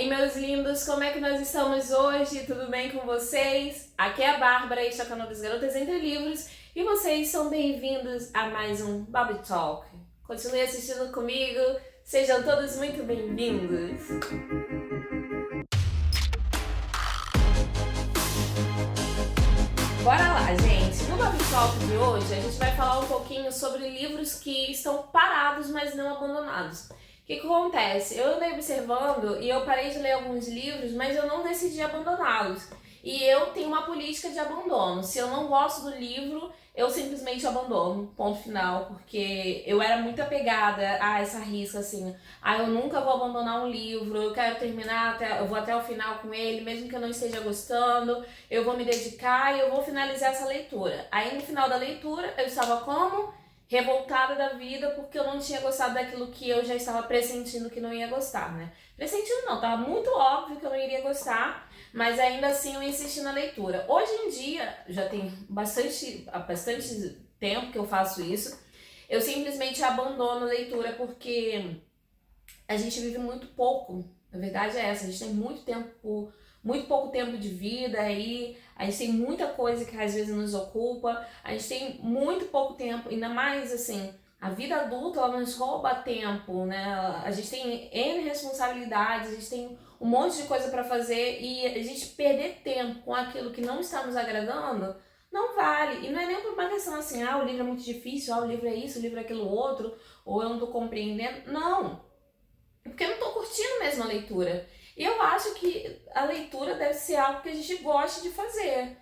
aí, meus lindos, como é que nós estamos hoje? Tudo bem com vocês? Aqui é a Bárbara, este é o canal das Garotas Entre Livros e vocês são bem-vindos a mais um Baby Talk. Continue assistindo comigo, sejam todos muito bem-vindos. Bora lá, gente! No Baby Talk de hoje, a gente vai falar um pouquinho sobre livros que estão parados, mas não abandonados. O que acontece? Eu andei observando e eu parei de ler alguns livros, mas eu não decidi abandoná-los. E eu tenho uma política de abandono. Se eu não gosto do livro, eu simplesmente abandono, ponto final. Porque eu era muito apegada a essa risca, assim. Eu nunca vou abandonar um livro, eu quero terminar, eu vou até o final com ele, mesmo que eu não esteja gostando, eu vou me dedicar e eu vou finalizar essa leitura. Aí no final da leitura, eu estava como? Revoltada da vida porque eu não tinha gostado daquilo que eu já estava pressentindo que não ia gostar, né? Pressentindo não, tava muito óbvio que eu não iria gostar, mas ainda assim eu insisti na leitura. Hoje em dia, já tem bastante tempo que eu faço isso, eu simplesmente abandono a leitura porque a gente vive muito pouco, a verdade é essa, a gente tem muito pouco tempo de vida aí, a gente tem muita coisa que às vezes nos ocupa, a gente tem muito pouco tempo, ainda mais assim, a vida adulta ela nos rouba tempo, né? A gente tem N responsabilidades, a gente tem um monte de coisa para fazer e a gente perder tempo com aquilo que não está nos agradando, não vale. E não é nem por uma questão assim, o livro é muito difícil, o livro é isso, o livro é aquilo outro, ou eu não tô compreendendo. Não, porque eu não tô curtindo mesmo a leitura. E eu acho que a leitura deve ser algo que a gente goste de fazer.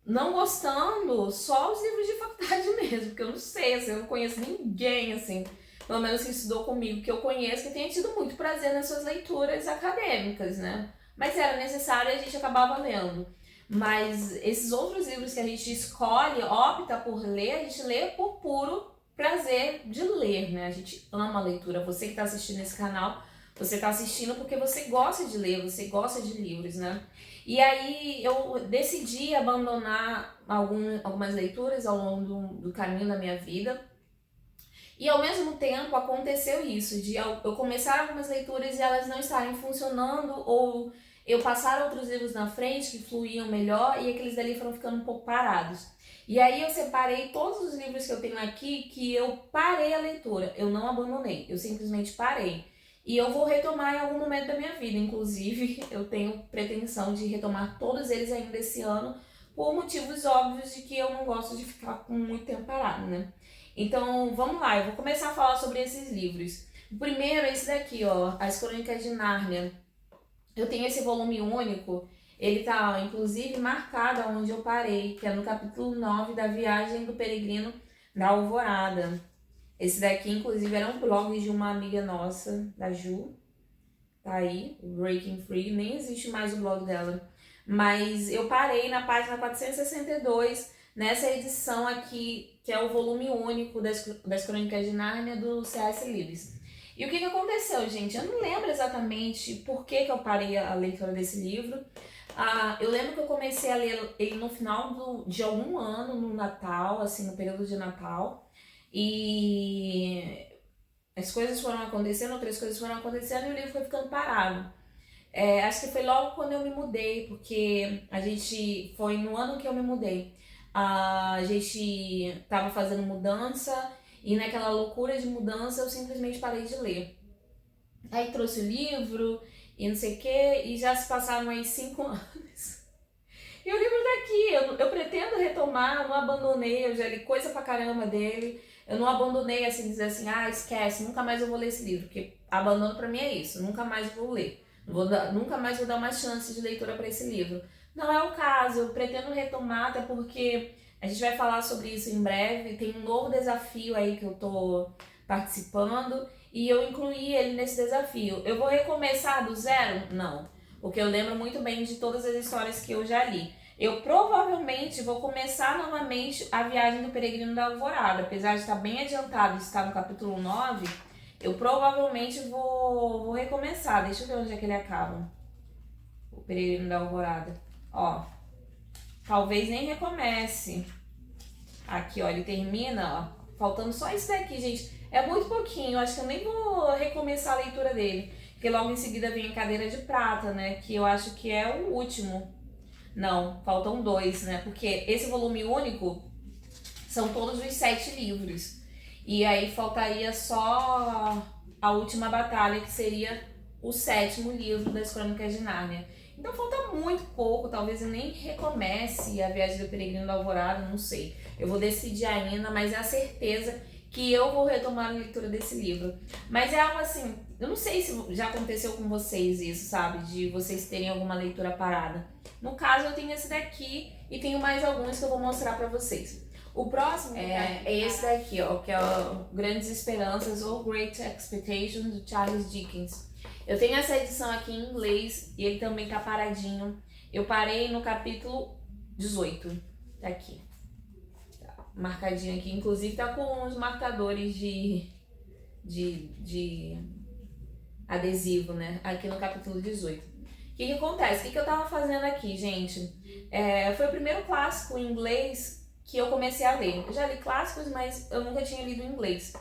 Não gostando, só os livros de faculdade mesmo, porque eu não sei, assim, eu não conheço ninguém, assim, pelo menos que estudou comigo, que eu conheço, que tenha tido muito prazer nas suas leituras acadêmicas, né? Mas era necessário e a gente acabava lendo. Mas esses outros livros que a gente escolhe, opta por ler, a gente lê por puro prazer de ler, né? A gente ama a leitura. Você que está assistindo esse canal, você está assistindo porque você gosta de ler, você gosta de livros, né? E aí eu decidi abandonar algumas leituras ao longo do caminho da minha vida. E ao mesmo tempo aconteceu isso, de eu começar algumas leituras e elas não estarem funcionando, ou eu passar outros livros na frente que fluíam melhor e aqueles dali foram ficando um pouco parados. E aí eu separei todos os livros que eu tenho aqui que eu parei a leitura, eu não abandonei, eu simplesmente parei. E eu vou retomar em algum momento da minha vida, inclusive eu tenho pretensão de retomar todos eles ainda esse ano, por motivos óbvios de que eu não gosto de ficar com muito tempo parado, né? Então vamos lá, eu vou começar a falar sobre esses livros. O primeiro é esse daqui, ó, As Crônicas de Nárnia. Eu tenho esse volume único, ele tá inclusive marcado onde eu parei, que é no capítulo 9 da Viagem do Peregrino da Alvorada. Esse daqui, inclusive, era um blog de uma amiga nossa, da Ju. Tá aí, Breaking Free. Nem existe mais o blog dela. Mas eu parei na página 462, nessa edição aqui, que é o volume único das Crônicas de Nárnia, do C.S. Lewis. E o que aconteceu, gente? Eu não lembro exatamente por que eu parei a leitura desse livro. Eu lembro que eu comecei a ler ele no final de algum ano, no Natal, assim, no período de Natal. E as coisas foram acontecendo, outras coisas foram acontecendo e o livro foi ficando parado. Acho que foi logo quando eu me mudei, porque foi no ano que eu me mudei. A gente tava fazendo mudança e naquela loucura de mudança eu simplesmente parei de ler. Aí trouxe o livro e não sei o que, e já se passaram aí 5 anos. E o livro tá aqui, eu pretendo retomar, eu não abandonei, eu já li coisa pra caramba dele. Eu não abandonei assim, dizer assim, esquece, nunca mais eu vou ler esse livro, porque abandono pra mim é isso, nunca mais vou ler. Nunca mais vou dar uma chance de leitura para esse livro. Não é o caso, eu pretendo retomar, até porque a gente vai falar sobre isso em breve, tem um novo desafio aí que eu tô participando e eu incluí ele nesse desafio. Eu vou recomeçar do zero? Não, porque eu lembro muito bem de todas as histórias que eu já li. Eu provavelmente vou começar novamente a Viagem do Peregrino da Alvorada, apesar de estar bem adiantado, estar no capítulo 9, eu provavelmente vou recomeçar. Deixa eu ver onde é que ele acaba. O Peregrino da Alvorada. Ó, talvez nem recomece. Aqui, ó, ele termina, ó, faltando só isso daqui, gente. É muito pouquinho, acho que eu nem vou recomeçar a leitura dele. porque logo em seguida vem a Cadeira de Prata, né, que eu acho que é o último. Não, faltam 2, né, porque esse volume único são todos os 7 livros. E aí faltaria só a Última Batalha, que seria o 7º livro das Crônicas de Nárnia. Então falta muito pouco, talvez eu nem recomece a Viagem do Peregrino da Alvorada, não sei. Eu vou decidir ainda, mas é a certeza que eu vou retomar a leitura desse livro. Mas é algo assim, eu não sei se já aconteceu com vocês isso, sabe? De vocês terem alguma leitura parada. No caso, eu tenho esse daqui e tenho mais alguns que eu vou mostrar pra vocês. O próximo é esse daqui, ó, que é o Grandes Esperanças ou Great Expectations, do Charles Dickens. Eu tenho essa edição aqui em inglês e ele também tá paradinho. Eu parei no capítulo 18, tá aqui. Tá marcadinho aqui, inclusive tá com uns marcadores de adesivo, né? Aqui no capítulo 18. O que acontece? O que eu tava fazendo aqui, gente? Foi o primeiro clássico em inglês que eu comecei a ler. Eu já li clássicos, mas eu nunca tinha lido em inglês.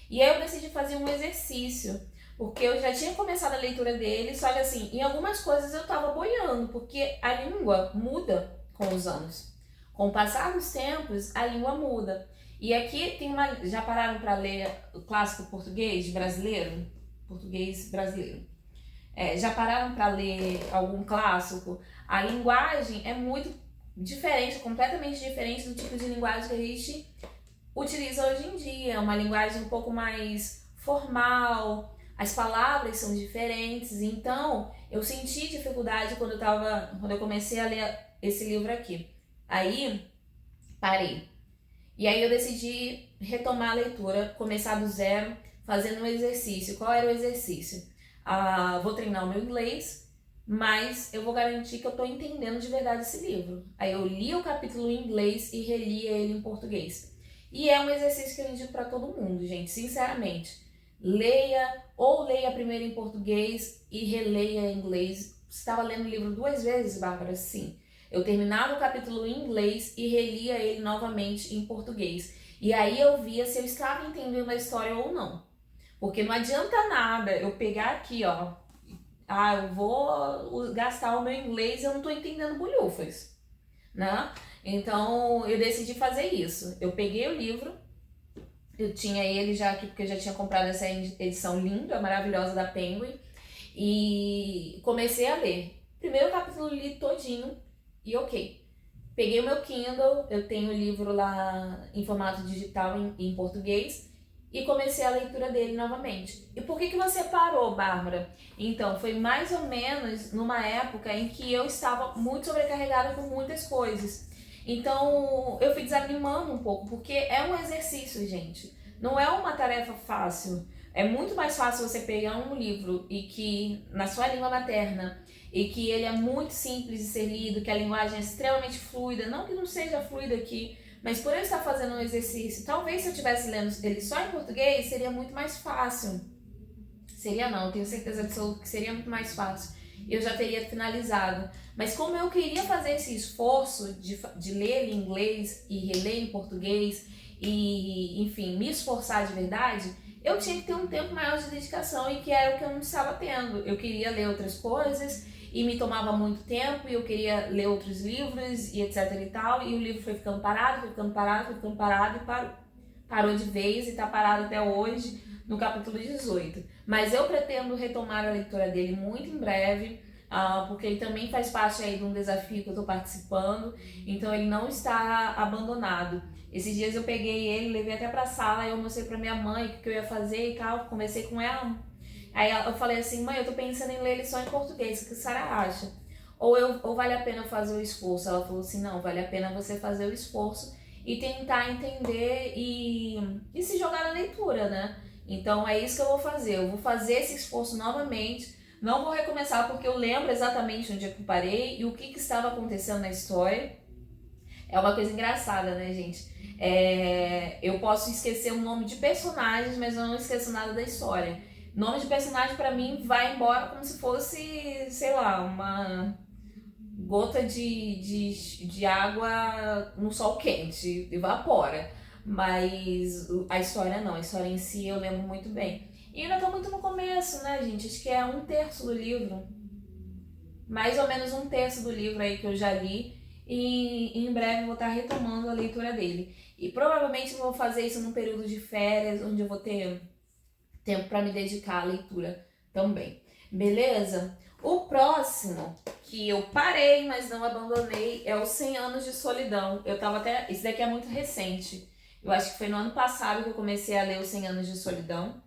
E aí eu decidi fazer um exercício, porque eu já tinha começado a leitura dele, só que assim, em algumas coisas eu tava boiando, porque a língua muda com os anos. Com o passar dos tempos, a língua muda. E aqui tem uma... Já pararam para ler o clássico português brasileiro? Português brasileiro. Já pararam para ler algum clássico? A linguagem é muito diferente, completamente diferente do tipo de linguagem que a gente utiliza hoje em dia. É uma linguagem um pouco mais formal, as palavras são diferentes. Então, eu senti dificuldade quando eu comecei a ler esse livro aqui. Aí, parei. E aí eu decidi retomar a leitura, começar do zero, fazendo um exercício. Qual era o exercício? Vou treinar o meu inglês, mas eu vou garantir que eu estou entendendo de verdade esse livro. Aí eu li o capítulo em inglês e relia ele em português. E é um exercício que eu indico para todo mundo, gente, sinceramente. Leia primeiro em português e releia em inglês. Você estava lendo o livro 2 vezes, Bárbara? Sim. Eu terminava o capítulo em inglês e relia ele novamente em português. E aí eu via se eu estava entendendo a história ou não. Porque não adianta nada eu pegar aqui, ó. Eu vou gastar o meu inglês e eu não tô entendendo bolhufas, né? Então eu decidi fazer isso. Eu peguei o livro, eu tinha ele já aqui porque eu já tinha comprado essa edição linda, maravilhosa da Penguin, e comecei a ler. Primeiro capítulo eu li todinho e ok. Peguei o meu Kindle, eu tenho o livro lá em formato digital em português, e comecei a leitura dele novamente. E por que você parou, Bárbara? Então, foi mais ou menos numa época em que eu estava muito sobrecarregada com muitas coisas. Então, eu fui desanimando um pouco, porque é um exercício, gente. Não é uma tarefa fácil. É muito mais fácil você pegar um livro e que na sua língua materna e que ele é muito simples de ser lido, que a linguagem é extremamente fluida, não que não seja fluida aqui, mas por eu estar fazendo um exercício, talvez se eu estivesse lendo ele só em português, seria muito mais fácil. Seria não, tenho certeza absoluta que seria muito mais fácil. Eu já teria finalizado. Mas como eu queria fazer esse esforço de ler em inglês e reler em português e, enfim, me esforçar de verdade, eu tinha que ter um tempo maior de dedicação e que era o que eu não estava tendo. Eu queria ler outras coisas e me tomava muito tempo e eu queria ler outros livros e etc e tal, e o livro foi ficando parado e parou. Parou de vez e tá parado até hoje no capítulo 18. Mas eu pretendo retomar a leitura dele muito em breve, porque ele também faz parte aí de um desafio que eu tô participando, então ele não está abandonado. Esses dias eu peguei ele, levei até pra sala e eu mostrei pra minha mãe o que eu ia fazer e tal, conversei com ela. Aí eu falei assim, mãe, eu tô pensando em ler ele só em português, o que a senhora acha? Ou vale a pena eu fazer o esforço? Ela falou assim, não, vale a pena você fazer o esforço e tentar entender e se jogar na leitura, né? Então é isso que eu vou fazer, eu vou fazer esse esforço novamente, não vou recomeçar porque eu lembro exatamente onde eu parei e o que estava acontecendo na história. É uma coisa engraçada, né, gente? Eu posso esquecer o nome de personagens, mas eu não esqueço nada da história. Nome de personagem pra mim vai embora como se fosse, sei lá, uma gota de água no sol quente, evapora. Mas a história não, a história em si eu lembro muito bem. E ainda tô muito no começo, né, gente? Acho que é 1/3 do livro. Mais ou menos 1/3 do livro aí que eu já li. E em breve eu vou estar retomando a leitura dele. E provavelmente vou fazer isso num período de férias, onde eu vou ter tempo para me dedicar à leitura também. Beleza? O próximo, que eu parei, mas não abandonei, é o 100 Anos de Solidão. Eu tava até... Esse daqui é muito recente. Eu acho que foi no ano passado que eu comecei a ler os 100 Anos de Solidão.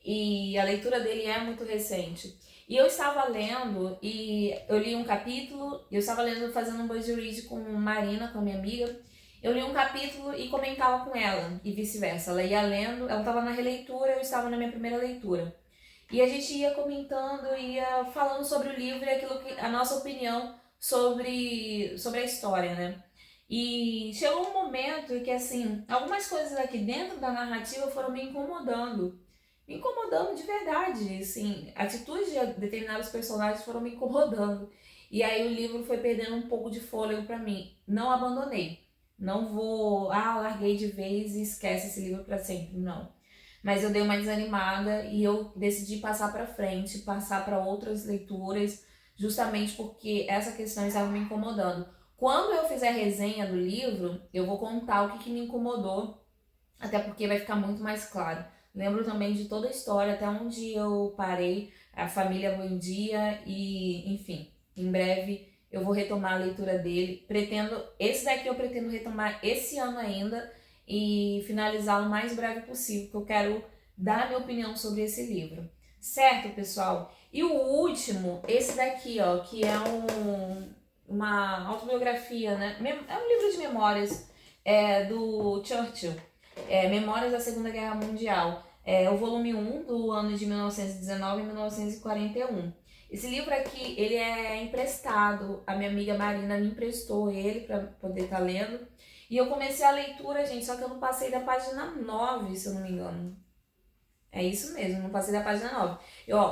E a leitura dele é muito recente. E eu estava lendo, e eu li um capítulo, eu estava lendo, fazendo um buzz read com Marina, com a minha amiga. Eu li um capítulo e comentava com ela, e vice-versa. Ela ia lendo, ela estava na releitura, eu estava na minha primeira leitura. E a gente ia comentando, ia falando sobre o livro e aquilo que, a nossa opinião sobre a história, né? E chegou um momento que, assim, algumas coisas aqui dentro da narrativa foram me incomodando. Me incomodando de verdade, assim, atitudes de determinados personagens foram me incomodando. E aí o livro foi perdendo um pouco de fôlego pra mim. Não abandonei. Não vou, larguei de vez e esquece esse livro pra sempre, não. Mas eu dei uma desanimada e eu decidi passar pra frente, passar para outras leituras, justamente porque essa questão estava me incomodando. Quando eu fizer a resenha do livro, eu vou contar o que me incomodou, até porque vai ficar muito mais claro. Lembro também de toda a história, até onde eu parei, a família Buendia e, enfim, em breve eu vou retomar a leitura dele. Esse daqui eu pretendo retomar esse ano ainda e finalizar o mais breve possível, porque eu quero dar a minha opinião sobre esse livro. Certo, pessoal? E o último, esse daqui, ó, que é uma autobiografia, né? É um livro de memórias do Churchill. Memórias da Segunda Guerra Mundial. É o volume 1 do ano de 1919 e 1941. Esse livro aqui, ele é emprestado, a minha amiga Marina me emprestou ele para poder estar lendo. E eu comecei a leitura, gente, só que eu não passei da página 9, se eu não me engano. É isso mesmo, não passei da página 9.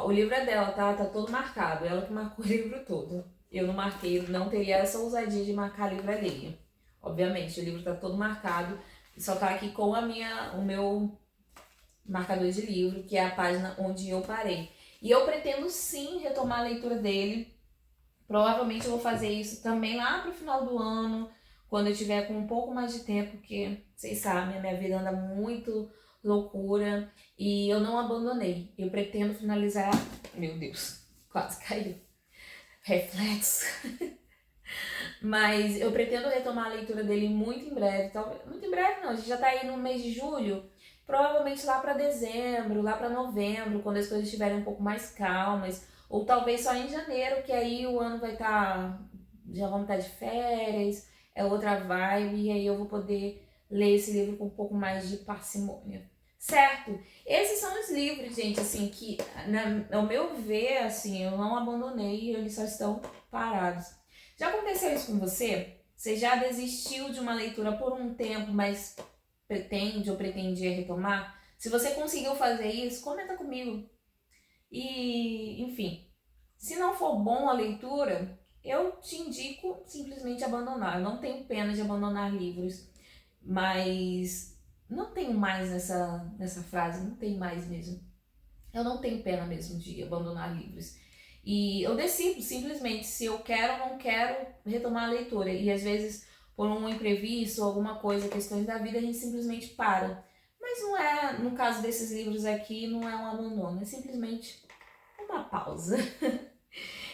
O livro é dela, tá todo marcado, ela que marcou o livro todo. Eu não marquei, não teria essa ousadia de marcar livro alheio. Obviamente, o livro tá todo marcado, só tá aqui com o meu marcador de livro, que é a página onde eu parei. E eu pretendo sim retomar a leitura dele. Provavelmente eu vou fazer isso também lá pro final do ano, quando eu tiver com um pouco mais de tempo, porque vocês sabem, a minha vida anda muito loucura e eu não abandonei. Eu pretendo finalizar... Meu Deus, quase caiu. Reflexo. Mas eu pretendo retomar a leitura dele muito em breve. Muito em breve não, a gente já tá aí no mês de julho. Provavelmente lá para dezembro, lá para novembro, quando as coisas estiverem um pouco mais calmas. Ou talvez só em janeiro, que aí o ano vai estar... Já vamos estar de férias, é outra vibe. E aí eu vou poder ler esse livro com um pouco mais de parcimônia. Certo? Esses são os livros, gente, assim, que ao meu ver, assim, eu não abandonei, eles só estão parados. Já aconteceu isso com você? Você já desistiu de uma leitura por um tempo, mas pretende ou pretendia retomar? Se você conseguiu fazer isso, comenta comigo. E, enfim, se não for bom a leitura, eu te indico simplesmente abandonar. Eu não tenho pena de abandonar livros, mas não tenho mais nessa frase, não tenho mais mesmo. Eu não tenho pena mesmo de abandonar livros. E eu decido simplesmente se eu quero ou não quero retomar a leitura. E às vezes, por um imprevisto ou alguma coisa, questões da vida, a gente simplesmente para. Mas não é, no caso desses livros aqui, não é um abandono, é simplesmente uma pausa.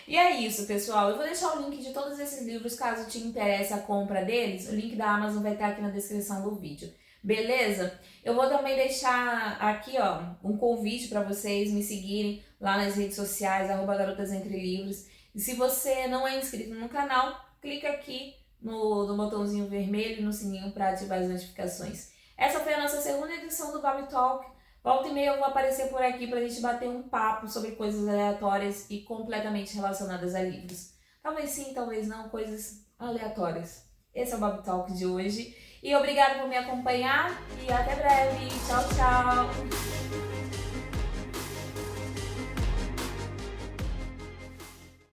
E é isso, pessoal. Eu vou deixar o link de todos esses livros, caso te interesse a compra deles. O link da Amazon vai estar aqui na descrição do vídeo. Beleza? Eu vou também deixar aqui, ó, um convite para vocês me seguirem lá nas redes sociais, @garotasentrelivros. E se você não é inscrito no canal, clica aqui no botãozinho vermelho e no sininho para ativar as notificações. Essa foi a nossa segunda edição do Babi Talk. Volta e meia eu vou aparecer por aqui pra gente bater um papo sobre coisas aleatórias e completamente relacionadas a livros. Talvez sim, talvez não, coisas aleatórias. Esse é o Babi Talk de hoje. E obrigada por me acompanhar e até breve. Tchau, tchau!